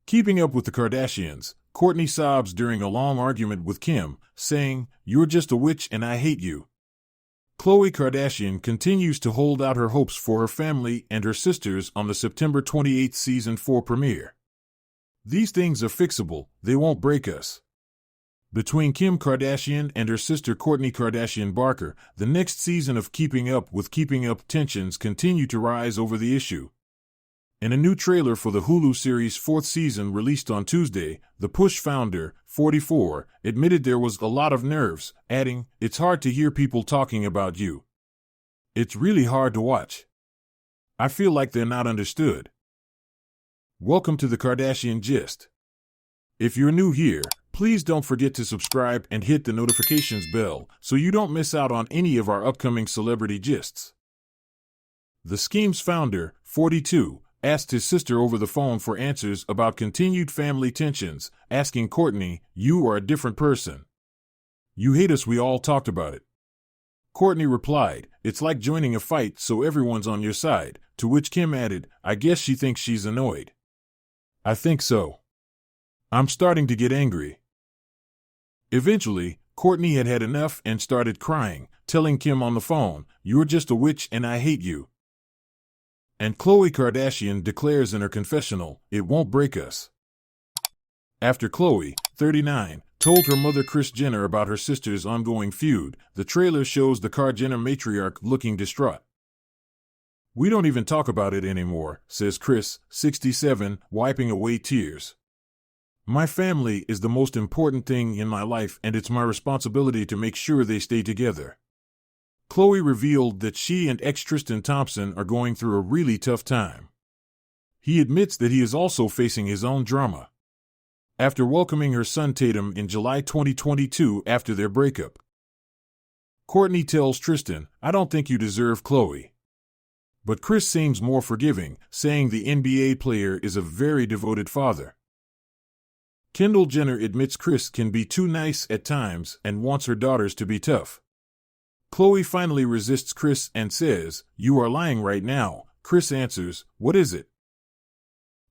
Keeping up with the Kardashians, Kourtney sobs during a long argument with Kim, saying, "You're just a witch and I hate you." Khloe Kardashian continues to hold out her hopes for her family and her sisters on the September 28 Season 4 premiere. "These things are fixable, they won't break us." Between Kim Kardashian and her sister Kourtney Kardashian Barker, the next season of Keeping Up with Keeping Up tensions continue to rise over the issue. In a new trailer for the Hulu series' fourth season released on Tuesday, the Push founder, 44, admitted there was a lot of nerves, adding, "It's hard to hear people talking about you. It's really hard to watch. I feel like they're not understood." Welcome to the Kardashian Gist. If you're new here, please don't forget to subscribe and hit the notifications bell so you don't miss out on any of our upcoming celebrity gists. The Scheme's founder, 42, asked his sister over the phone for answers about continued family tensions, asking Kourtney, "You are a different person. You hate us, we all talked about it." Kourtney replied, "It's like joining a fight so everyone's on your side," to which Kim added, "I guess she thinks she's annoyed." "I think so. I'm starting to get angry." Eventually, Kourtney had had enough and started crying, telling Kim on the phone, "You're just a witch and I hate you." And Khloe Kardashian declares in her confessional, "It won't break us." After Khloe, 39, told her mother Kris Jenner about her sister's ongoing feud, the trailer shows the Kar-Jenner matriarch looking distraught. "We don't even talk about it anymore," says Kris, 67, wiping away tears. "My family is the most important thing in my life and it's my responsibility to make sure they stay together." Khloe revealed that she and ex Tristan Thompson are going through a really tough time. He admits that he is also facing his own drama. After welcoming her son Tatum in July 2022 after their breakup, Kourtney tells Tristan, "I don't think you deserve Khloe." But Kris seems more forgiving, saying the NBA player is a very devoted father. Kendall Jenner admits Kris can be too nice at times and wants her daughters to be tough. Khloe finally resists Kris and says, "You are lying right now." Kris answers, "What is it?"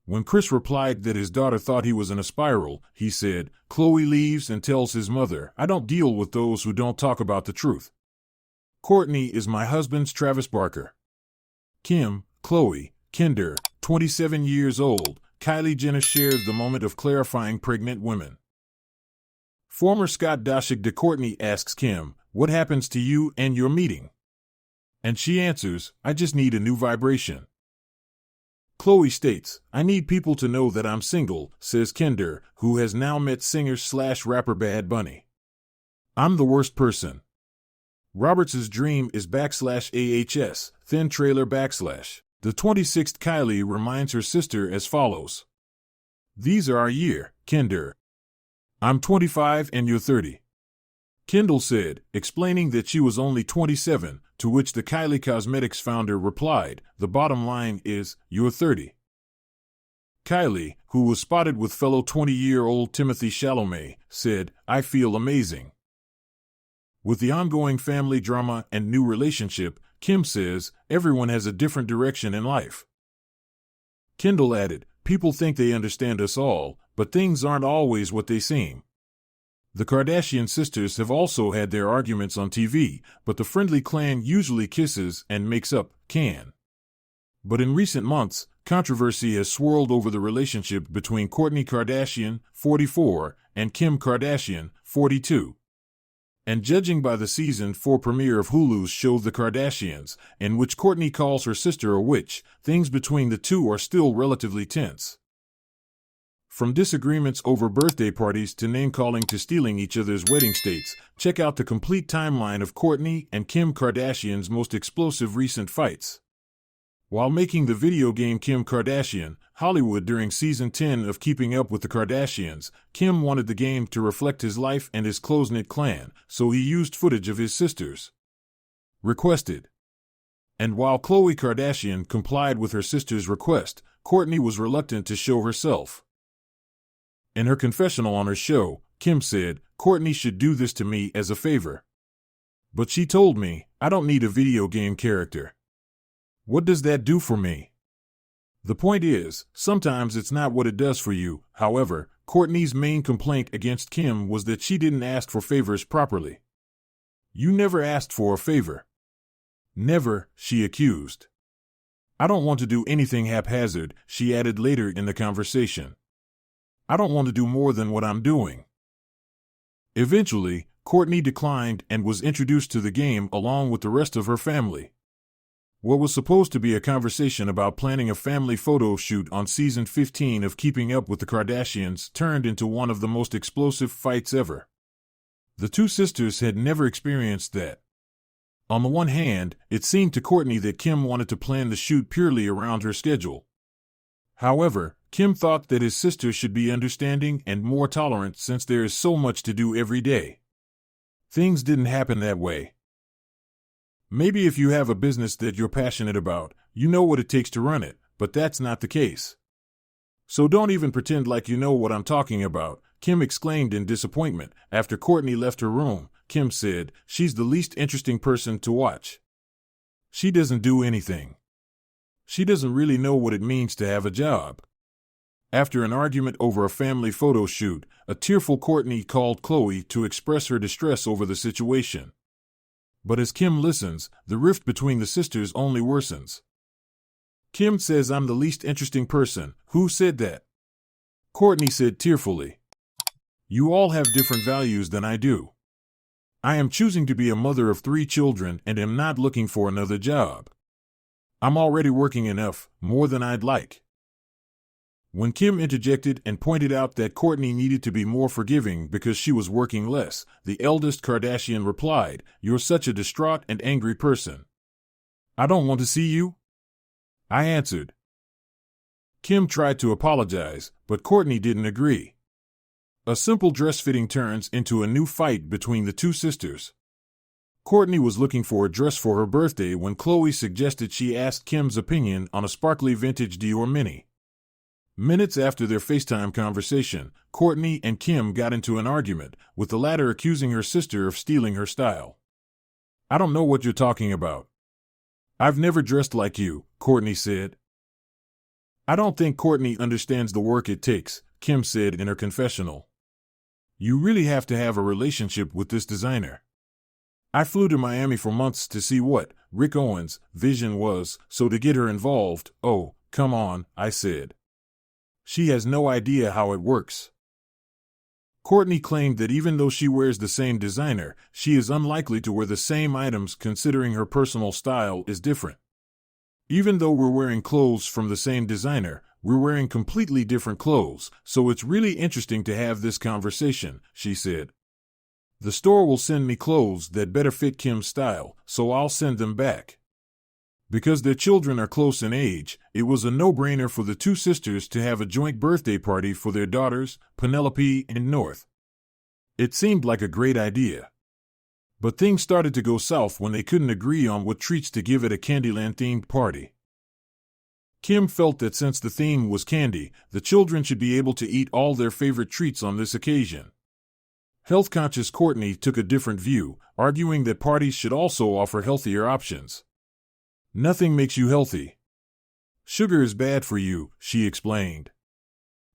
When Kris replied that his daughter thought he was in a spiral, he said, Khloe leaves and tells his mother, "I don't deal with those who don't talk about the truth. Kourtney is my husband's Travis Barker." Kim, Khloe, Kendall, 27 years old, Kylie Jenner shares the moment of clarifying pregnant women. Former Scott Disick de Kourtney asks Kim, "What happens to you and your meeting?" And she answers, "I just need a new vibration." Khloe states, "I need people to know that I'm single," says Kendall, who has now met singer/rapper Bad Bunny. "I'm the worst person. Roberts' dream is /ahs, thin trailer /." The 26th Kylie reminds her sister as follows. "These are our year, Kendall. I'm 25 and you're 30. Kendall said, explaining that she was only 27, to which the Kylie Cosmetics founder replied, "The bottom line is, you're 30. Kylie, who was spotted with fellow 20-year-old Timothy Chalamet, said, "I feel amazing." With the ongoing family drama and new relationship, Kim says, "Everyone has a different direction in life." Kendall added, "People think they understand us all, but things aren't always what they seem." The Kardashian sisters have also had their arguments on TV, but the friendly clan usually kisses and makes up, But in recent months, controversy has swirled over the relationship between Kourtney Kardashian, 44, and Kim Kardashian, 42. And judging by the season 4 premiere of Hulu's show The Kardashians, in which Kourtney calls her sister a witch, things between the two are still relatively tense. From disagreements over birthday parties to name-calling to stealing each other's wedding states, check out the complete timeline of Kourtney and Kim Kardashian's most explosive recent fights. While making the video game Kim Kardashian, Hollywood during Season 10 of Keeping Up with the Kardashians, Kim wanted the game to reflect his life and his close-knit clan, so he used footage of his sisters requested. And while Khloe Kardashian complied with her sister's request, Kourtney was reluctant to show herself. In her confessional on her show, Kim said, "Kourtney should do this to me as a favor. But she told me, I don't need a video game character. What does that do for me?" The point is, sometimes it's not what it does for you. However, Kourtney's main complaint against Kim was that she didn't ask for favors properly. You never asked for a favor. Never, she accused. I don't want to do anything haphazard, she added later in the conversation. I don't want to do more than what I'm doing. Eventually, Kourtney declined and was introduced to the game along with the rest of her family. What was supposed to be a conversation about planning a family photo shoot on season 15 of Keeping Up with the Kardashians turned into one of the most explosive fights ever. The two sisters had never experienced that. On the one hand, it seemed to Kourtney that Kim wanted to plan the shoot purely around her schedule. However, Kim thought that his sister should be understanding and more tolerant since there is so much to do every day. Things didn't happen that way. Maybe if you have a business that you're passionate about, you know what it takes to run it, but that's not the case. So don't even pretend like you know what I'm talking about, Kim exclaimed in disappointment. After Kourtney left her room, Kim said, she's the least interesting person to watch. She doesn't do anything. She doesn't really know what it means to have a job. After an argument over a family photo shoot, a tearful Kourtney called Khloe to express her distress over the situation. But as Kim listens, the rift between the sisters only worsens. Kim says, I'm the least interesting person. Who said that? Kourtney said tearfully. You all have different values than I do. I am choosing to be a mother of 3 children and am not looking for another job. I'm already working enough, more than I'd like. When Kim interjected and pointed out that Kourtney needed to be more forgiving because she was working less, the eldest Kardashian replied, You're such a distraught and angry person. I don't want to see you. I answered. Kim tried to apologize, but Kourtney didn't agree. A simple dress fitting turns into a new fight between the two sisters. Kourtney was looking for a dress for her birthday when Khloe suggested she ask Kim's opinion on a sparkly vintage Dior mini. Minutes after their FaceTime conversation, Kourtney and Kim got into an argument, with the latter accusing her sister of stealing her style. I don't know what you're talking about. I've never dressed like you, Kourtney said. I don't think Kourtney understands the work it takes, Kim said in her confessional. You really have to have a relationship with this designer. I flew to Miami for months to see what Rick Owens' vision was, so to get her involved, oh, come on, I said. She has no idea how it works. Kourtney claimed that even though she wears the same designer, she is unlikely to wear the same items considering her personal style is different. Even though we're wearing clothes from the same designer, we're wearing completely different clothes, so it's really interesting to have this conversation, she said. The store will send me clothes that better fit Kim's style, so I'll send them back. Because their children are close in age, it was a no-brainer for the two sisters to have a joint birthday party for their daughters, Penelope and North. It seemed like a great idea. But things started to go south when they couldn't agree on what treats to give at a Candyland-themed party. Kim felt that since the theme was candy, the children should be able to eat all their favorite treats on this occasion. Health-conscious Kourtney took a different view, arguing that parties should also offer healthier options. Nothing makes you healthy. Sugar is bad for you, she explained.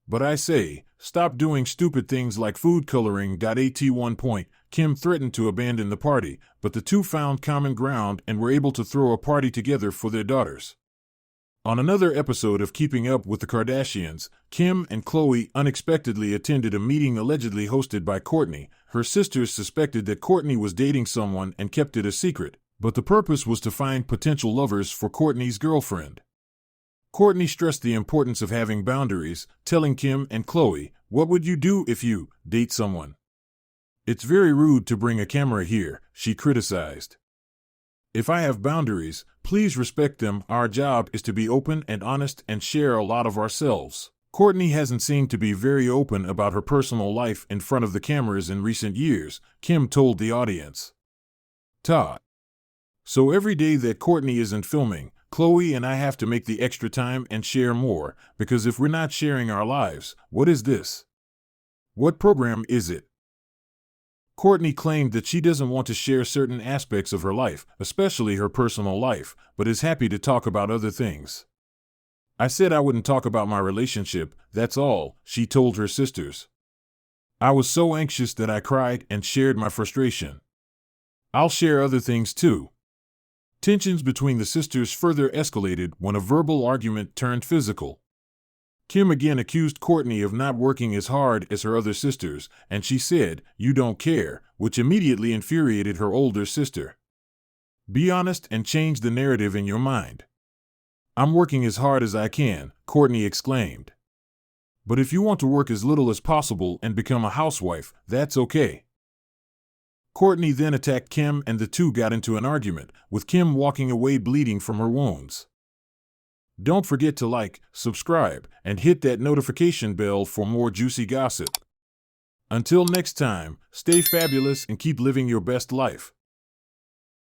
But I say, stop doing stupid things like food coloring. At one point, Kim threatened to abandon the party, but the two found common ground and were able to throw a party together for their daughters. On another episode of Keeping Up with the Kardashians, Kim and Khloe unexpectedly attended a meeting allegedly hosted by Kourtney. Her sisters suspected that Kourtney was dating someone and kept it a secret, but the purpose was to find potential lovers for Kourtney's girlfriend. Kourtney stressed the importance of having boundaries, telling Kim and Khloe, "What would you do if you date someone? It's very rude to bring a camera here," she criticized. "If I have boundaries, please respect them. Our job is to be open and honest and share a lot of ourselves." Kourtney hasn't seemed to be very open about her personal life in front of the cameras in recent years, Kim told the audience. So every day that Kourtney isn't filming, Khloe and I have to make the extra time and share more, because if we're not sharing our lives, what is this? What program is it? Kourtney claimed that she doesn't want to share certain aspects of her life, especially her personal life, but is happy to talk about other things. I said I wouldn't talk about my relationship, that's all, she told her sisters. I was so anxious that I cried and shared my frustration. I'll share other things too. Tensions between the sisters further escalated when a verbal argument turned physical. Kim again accused Kourtney of not working as hard as her other sisters, and she said, "You don't care," which immediately infuriated her older sister. "Be honest and change the narrative in your mind." "I'm working as hard as I can," Kourtney exclaimed. "But if you want to work as little as possible and become a housewife, that's okay." Kourtney then attacked Kim and the two got into an argument, with Kim walking away bleeding from her wounds. Don't forget to like, subscribe, and hit that notification bell for more juicy gossip. Until next time, stay fabulous and keep living your best life.